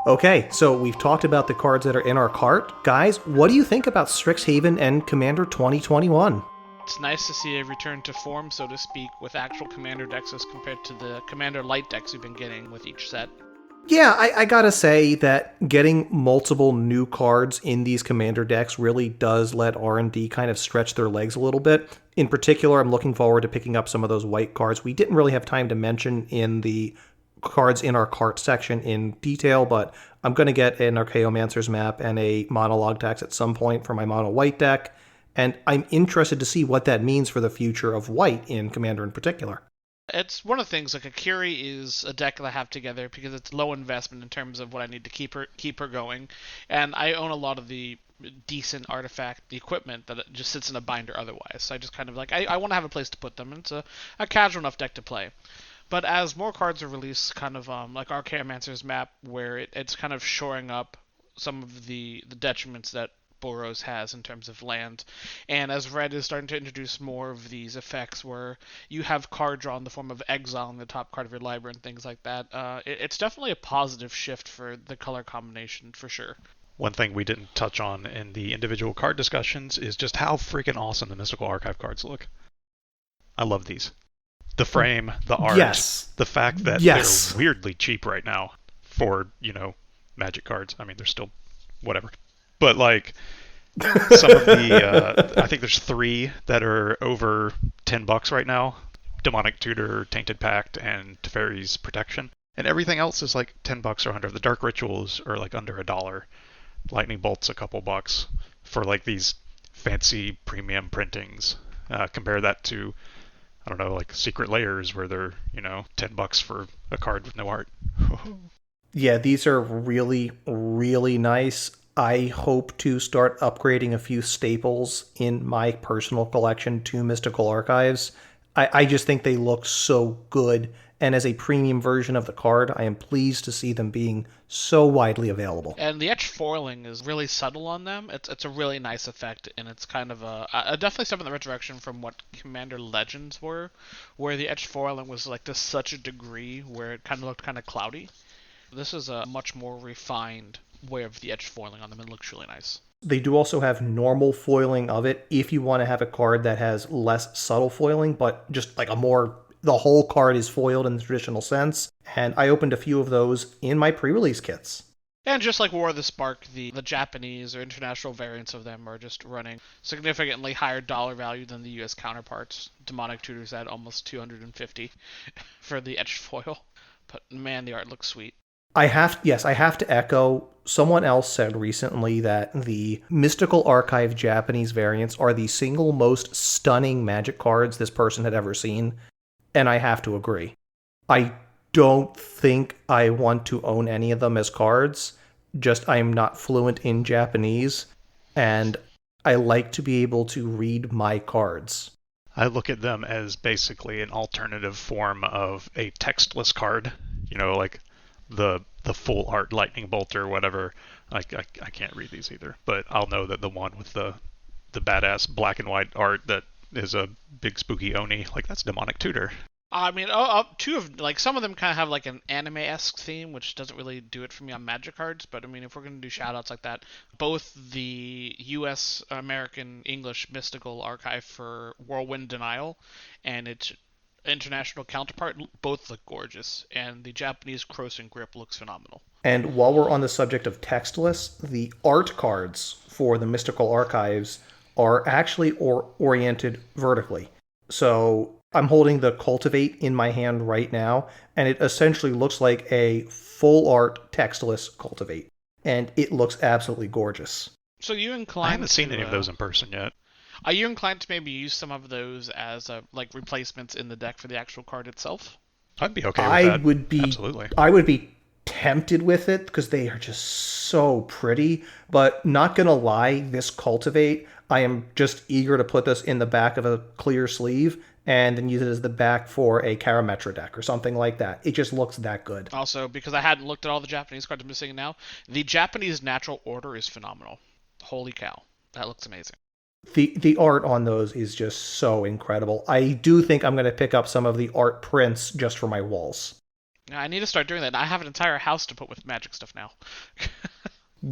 Okay, so we've talked about the cards that are in our cart. Guys, what do you think about Strixhaven and Commander 2021? It's nice to see a return to form, so to speak, with actual Commander decks as compared to the Commander Light decks we've been getting with each set. Yeah, I gotta say that getting multiple new cards in these Commander decks really does let R&D kind of stretch their legs a little bit. In particular, I'm looking forward to picking up some of those white cards we didn't really have time to mention in the cards in our cart section in detail, but I'm going to get an Archaeomancer's map and a monologue text at some point for my mono white deck, and I'm interested to see what that means for the future of white in Commander in particular. It's one of the things, like Akiri is a deck that I have together because it's low investment in terms of what I need to keep her going, and I own a lot of the decent artifact equipment that just sits in a binder otherwise. So I just kind of I want to have a place to put them. It's a casual enough deck to play. But as more cards are released, kind of like Archaeomancer's map, where it's kind of shoring up some of the detriments that Boros has in terms of land, and as Red is starting to introduce more of these effects where you have card draw in the form of exile in the top card of your library and things like that, it's definitely a positive shift for the color combination for sure. One thing we didn't touch on in the individual card discussions is just how freaking awesome the Mystical Archive cards look. I love these. The frame, the art, Yes. the fact that Yes. they're weirdly cheap right now for, Magic cards. I mean, they're still whatever. But, some of the, I think there's 3 that are over $10 right now. Demonic Tutor, Tainted Pact, and Teferi's Protection. And everything else is like $10 or under. The Dark Rituals are like under $1. Lightning Bolt's a couple bucks for like these fancy premium printings. Compare that to, I don't know, like Secret Layers where they're, $10 for a card with no art. Yeah, these are really, really nice. I hope to start upgrading a few staples in my personal collection to Mystical Archives. I just think they look so good, and as a premium version of the card, I am pleased to see them being so widely available. And the etched foiling is really subtle on them. It's a really nice effect, and it's kind of a definitely step in the right direction from what Commander Legends were, where the etched foiling was like to such a degree where it kind of looked kind of cloudy. This is a much more refined way of the etched foiling on them. It looks really nice. They do also have normal foiling of it if you want to have a card that has less subtle foiling, but just like the whole card is foiled in the traditional sense. And I opened a few of those in my pre-release kits. And just like War of the Spark, the Japanese or international variants of them are just running significantly higher dollar value than the US counterparts. Demonic Tutors at almost 250 for the etched foil. But man, the art looks sweet. I have to echo, someone else said recently that the Mystical Archive Japanese variants are the single most stunning Magic cards this person had ever seen, and I have to agree. I don't think I want to own any of them as cards, just I'm not fluent in Japanese, and I like to be able to read my cards. I look at them as basically an alternative form of a textless card, like the full art lightning bolt or whatever. I can't read these either, but I'll know that the one with the badass black and white art that is a big spooky oni, like that's Demonic Tutor. I mean, two of some of them kind of have like an anime-esque theme, which doesn't really do it for me on Magic cards. But I mean, if we're gonna do shoutouts like that, both the U.S., American, English Mystical Archive for Whirlwind Denial and its international counterpart both look gorgeous, and the Japanese Crossing Grip looks phenomenal. And while we're on the subject of textless, the art cards for the Mystical Archives are actually oriented vertically. So I'm holding the Cultivate in my hand right now, and it essentially looks like a full art textless Cultivate. And it looks absolutely gorgeous. So you inclined I haven't seen any of those in person yet. Are you inclined to maybe use some of those as replacements in the deck for the actual card itself? I'd be okay with that. Absolutely. I would be tempted with it because they are just so pretty, but not gonna lie, this Cultivate, I am just eager to put this in the back of a clear sleeve and then use it as the back for a Karametra deck or something like that. It just looks that good. Also, because I hadn't looked at all the Japanese cards I'm missing now, the Japanese Natural Order is phenomenal. Holy cow. That looks amazing. The art on those is just so incredible. I do think I'm going to pick up some of the art prints just for my walls. I need to start doing that. I have an entire house to put with magic stuff now.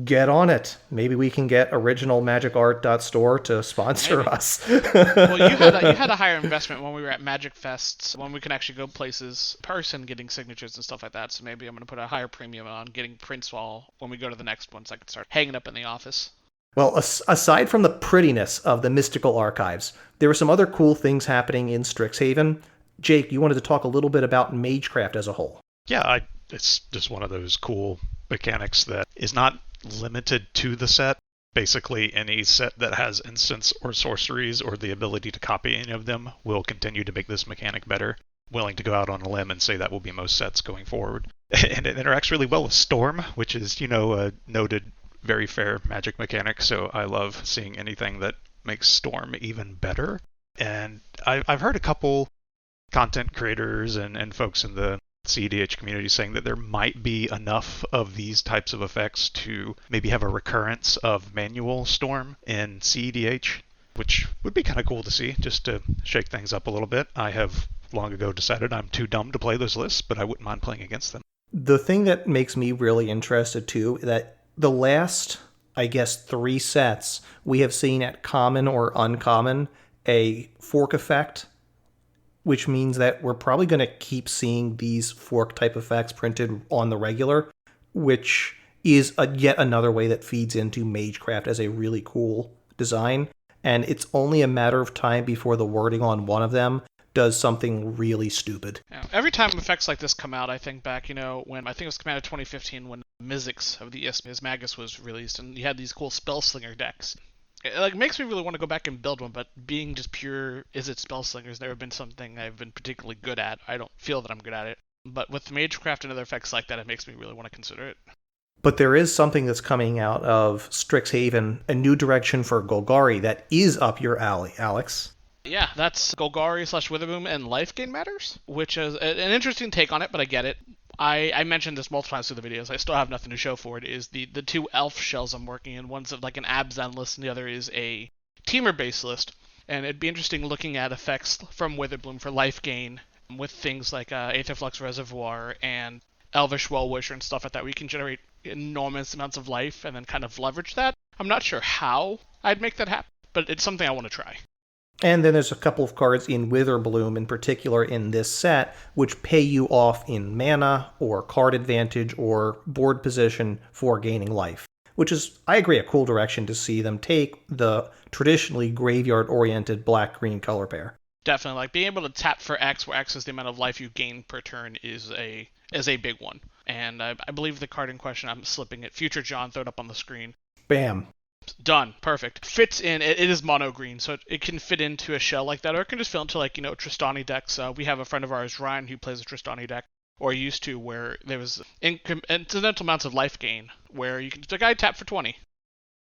Get on it. Maybe we can get originalmagicart.store to sponsor Maybe. us. Well, you had a higher investment when we were at Magic Fests, when we can actually go places in person getting signatures and stuff like that. So maybe I'm going to put a higher premium on getting prints while when we go to the next one, so I can start hanging up in the office. Well, aside from the prettiness of the mystical archives, there were some other cool things happening in Strixhaven. Jake, you wanted to talk a little bit about Magecraft as a whole. Yeah, it's just one of those cool mechanics that is not limited to the set. Basically, any set that has instants or sorceries or the ability to copy any of them will continue to make this mechanic better. Willing to go out on a limb and say that will be most sets going forward. And it interacts really well with Storm, which is, a noted, very fair magic mechanic, so I love seeing anything that makes Storm even better. And I've heard a couple content creators and folks in the CEDH community saying that there might be enough of these types of effects to maybe have a recurrence of manual Storm in CEDH, which would be kind of cool to see, just to shake things up a little bit. I have long ago decided I'm too dumb to play those lists, but I wouldn't mind playing against them. The thing that makes me really interested, too, that the last, I guess, 3 sets we have seen at common or uncommon a fork effect, which means that we're probably going to keep seeing these fork-type effects printed on the regular, which is yet another way that feeds into Magecraft as a really cool design. And it's only a matter of time before the wording on one of them does something really stupid. Yeah. Every time effects like this come out, I think back, when I think it was Commander 2015 when Mizzix of the Magus was released, and you had these cool Spellslinger decks. It makes me really want to go back and build one, but being just pure Izzet Spellslinger has never been something I've been particularly good at. I don't feel that I'm good at it. But with Magecraft and other effects like that, it makes me really want to consider it. But there is something that's coming out of Strixhaven, a new direction for Golgari that is up your alley, Alex. Yeah, that's Golgari / Witherbloom and Life Gain Matters, which is an interesting take on it, but I get it. I mentioned this multiple times through the videos. I still have nothing to show for it. Is the 2 elf shells I'm working in. One's like an Abzan list, and the other is a Teamer-based list. And it'd be interesting looking at effects from Witherbloom for life gain with things like Aetherflux Reservoir and Elvish Wellwisher and stuff like that. We can generate enormous amounts of life and then kind of leverage that. I'm not sure how I'd make that happen, but it's something I want to try. And then there's a couple of cards in Witherbloom in particular in this set, which pay you off in mana or card advantage or board position for gaining life. Which is, I agree, a cool direction to see them take the traditionally graveyard-oriented black-green color pair. Definitely, like being able to tap for X, where X is the amount of life you gain per turn, is a big one. And I believe the card in question, I'm slipping it, Future John, throw it up on the screen. Bam. Done. Perfect. Fits in. It is mono green, so it can fit into a shell like that, or it can just fit into Tristani decks. We have a friend of ours, Ryan, who plays a Tristani deck, or used to, where there was incidental amounts of life gain, where you can just tap for 20.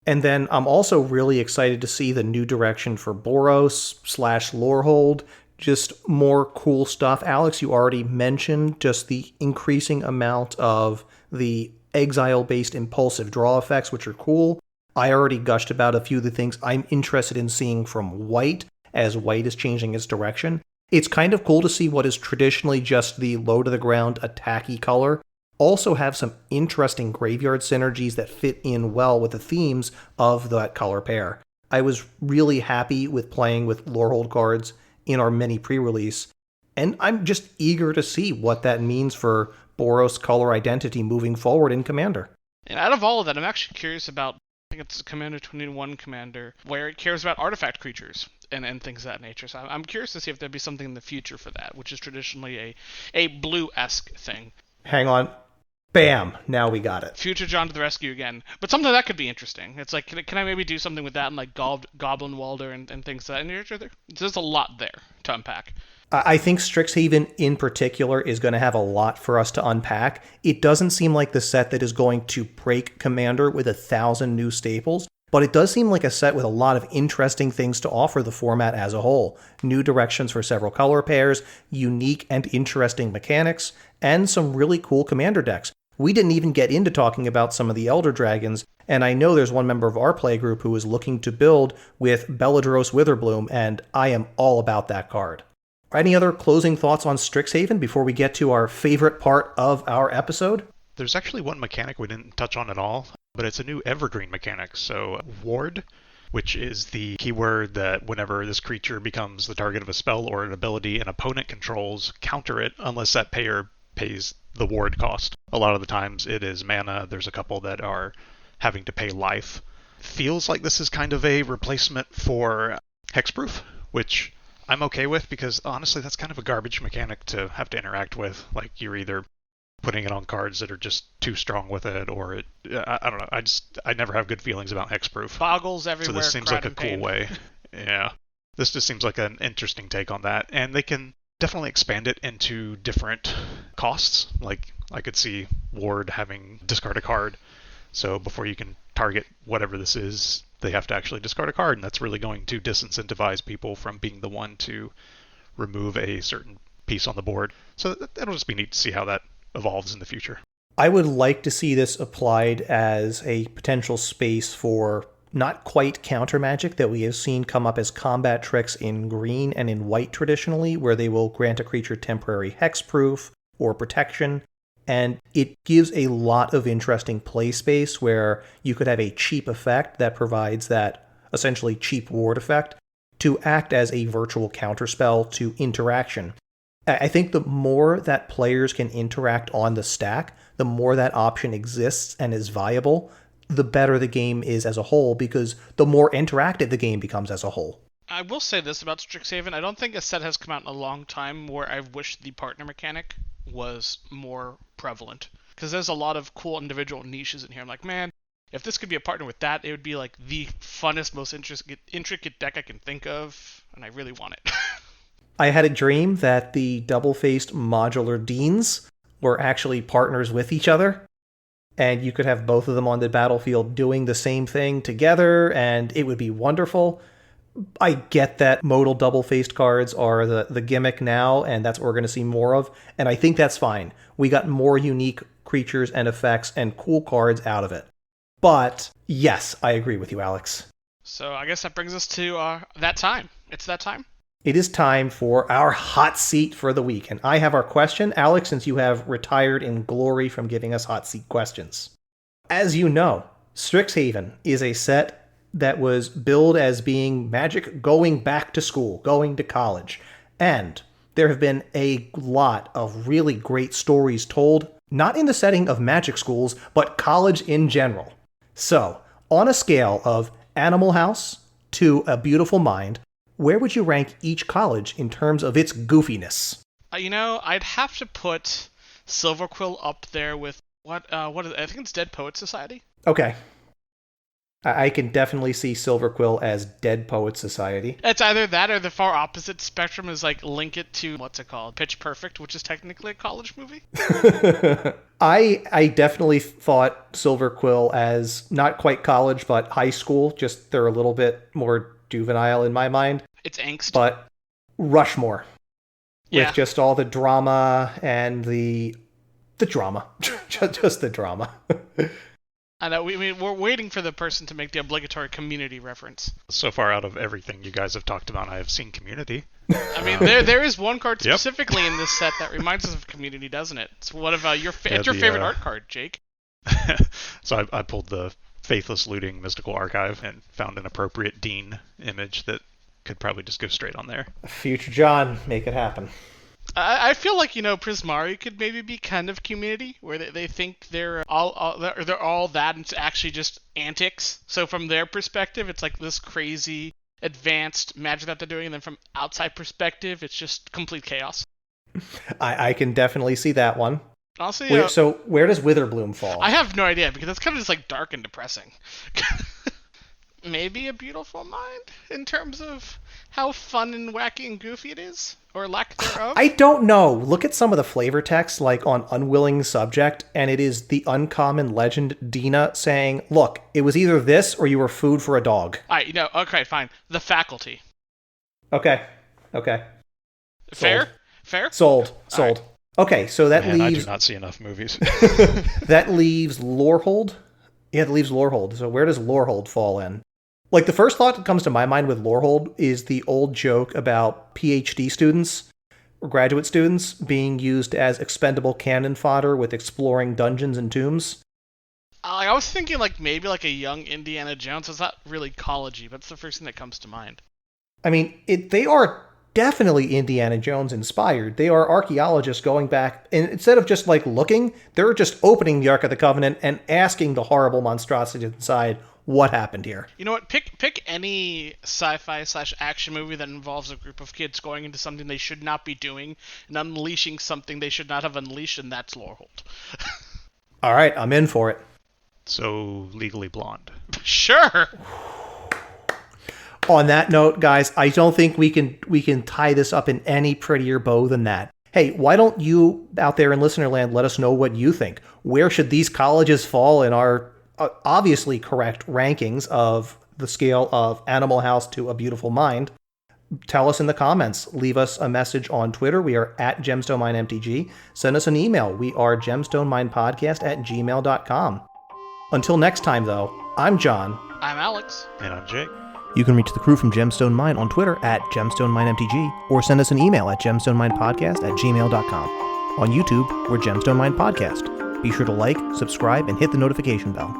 And then I'm also really excited to see the new direction for Boros / Lorehold. Just more cool stuff. Alex, you already mentioned just the increasing amount of the exile-based impulsive draw effects, which are cool. I already gushed about a few of the things I'm interested in seeing from White, as White is changing its direction. It's kind of cool to see what is traditionally just the low-to-the-ground attacky color also have some interesting graveyard synergies that fit in well with the themes of that color pair. I was really happy with playing with Lorehold cards in our mini pre-release, and I'm just eager to see what that means for Boros color identity moving forward in Commander. And out of all of that, I'm actually curious about, I think it's Commander 21 Commander, where it cares about artifact creatures and things of that nature. So I'm curious to see if there'd be something in the future for that, which is traditionally a blue-esque thing. Hang on. Bam! Now we got it. Future John to the rescue again. But something that could be interesting. It's like, can I maybe do something with that and like Goblin Walder and things of that nature? There's a lot there to unpack. I think Strixhaven in particular is going to have a lot for us to unpack. It doesn't seem like the set that is going to break Commander with 1,000 new staples, but it does seem like a set with a lot of interesting things to offer the format as a whole. New directions for several color pairs, unique and interesting mechanics, and some really cool Commander decks. We didn't even get into talking about some of the Elder Dragons, and I know there's one member of our play group who is looking to build with Beladros Witherbloom, and I am all about that card. Any other closing thoughts on Strixhaven before we get to our favorite part of our episode? There's actually one mechanic we didn't touch on at all, but it's a new evergreen mechanic. So ward, which is the keyword that whenever this creature becomes the target of a spell or an ability an opponent controls, counter it unless that player pays the ward cost. A lot of the times it is mana. There's a couple that are having to pay life. Feels like this is kind of a replacement for hexproof, which I'm okay with because honestly that's kind of a garbage mechanic to have to interact with. Like you're either putting it on cards that are just too strong with it, or I don't know. I never have good feelings about hexproof. Boggles everywhere. So this seems like a cool way. Yeah. This just seems like an interesting take on that. And they can definitely expand it into different costs. Like I could see Ward having discard a card. So before you can target whatever this is, they have to actually discard a card, and that's really going to disincentivize people from being the one to remove a certain piece on the board. So that'll just be neat to see how that evolves in the future. I would like to see this applied as a potential space for not quite counter magic that we have seen come up as combat tricks in green and in white traditionally, where they will grant a creature temporary hexproof or protection. And it gives a lot of interesting play space where you could have a cheap effect that provides that essentially cheap ward effect to act as a virtual counterspell to interaction. I think the more that players can interact on the stack, the more that option exists and is viable, the better the game is as a whole, because the more interactive the game becomes as a whole. I will say this about Strixhaven. I don't think a set has come out in a long time where I've wished the partner mechanic was more prevalent. Because there's a lot of cool individual niches in here. I'm like, man, if this could be a partner with that, it would be like the funnest, most intricate deck I can think of, and I really want it. I had a dream that the double-faced modular deans were actually partners with each other, and you could have both of them on the battlefield doing the same thing together, and it would be wonderful. I get that modal double-faced cards are the gimmick now, and that's what we're going to see more of, and I think that's fine. We got more unique creatures and effects and cool cards out of it. But, yes, I agree with you, Alex. So I guess that brings us to that time. It's that time. It is time for our hot seat for the week, and I have our question. Alex, since you have retired in glory from giving us hot seat questions. As you know, Strixhaven is a set that was billed as being Magic going back to school, going to college. And there have been a lot of really great stories told, not in the setting of Magic schools, but college in general. So, on a scale of Animal House to A Beautiful Mind, where would you rank each college in terms of its goofiness? I'd have to put Silverquill up there with what is it? I think it's Dead Poets Society. Okay. I can definitely see Silverquill as Dead Poets Society. It's either that or the far opposite spectrum is like link it to, what's it called? Pitch Perfect, which is technically a college movie. I definitely thought Silverquill as not quite college, but high school. Just they're a little bit more juvenile in my mind. It's angst. But Rushmore. Yeah. With just all the drama and the drama. just the drama. I know, we're waiting for the person to make the obligatory Community reference. So far out of everything you guys have talked about, I have seen Community. I mean, there is one card specifically in this set that reminds us of Community, doesn't it? It's one of your favorite art card, Jake. So I pulled the Faithless Looting Mystical Archive and found an appropriate Dean image that could probably just go straight on there. Future John, make it happen. I feel like, Prismari could maybe be kind of Community, where they think they're all that, and it's actually just antics. So from their perspective, it's like this crazy, advanced magic that they're doing, and then from outside perspective, it's just complete chaos. I can definitely see that one. Honestly, so where does Witherbloom fall? I have no idea, because it's kind of just like dark and depressing. Maybe A Beautiful Mind in terms of how fun and wacky and goofy it is, or lack thereof. I don't know. Look at some of the flavor text, like on Unwilling Subject, and it is the uncommon legend Dina saying, "Look, it was either this or you were food for a dog." All right, okay, fine. The Faculty. Okay. Fair. Sold. Right. Okay, so that leaves. I do not see enough movies. That leaves Lorehold. Yeah, that leaves Lorehold. So where does Lorehold fall in? Like, the first thought that comes to my mind with Lorehold is the old joke about PhD students graduate students being used as expendable cannon fodder with exploring dungeons and tombs. I was thinking like maybe like a young Indiana Jones. It's not really collegey, but it's the first thing that comes to mind. I mean, they are definitely Indiana Jones inspired. They are archaeologists going back, and instead of just like looking, they're just opening the Ark of the Covenant and asking the horrible monstrosity inside what happened here. You know what? Pick any sci-fi / action movie that involves a group of kids going into something they should not be doing and unleashing something they should not have unleashed, and that's Lorehold. All right, I'm in for it. So, Legally Blonde. Sure. On that note, guys, I don't think we can tie this up in any prettier bow than that. Hey, why don't you out there in listener land let us know what you think? Where should these colleges fall in our obviously correct rankings of the scale of Animal House to A Beautiful Mind? Tell us in the comments. Leave us a message on Twitter. We are at GemstoneMineMTG. Send us an email. We are gemstoneminepodcast@gmail.com. Until next time, though, I'm John. I'm Alex. And I'm Jake. You can reach the crew from Gemstone Mine on Twitter at GemstoneMineMTG or send us an email at gemstoneminepodcast@gmail.com. On YouTube, we're Gemstone Mine Podcast. Be sure to like, subscribe, and hit the notification bell.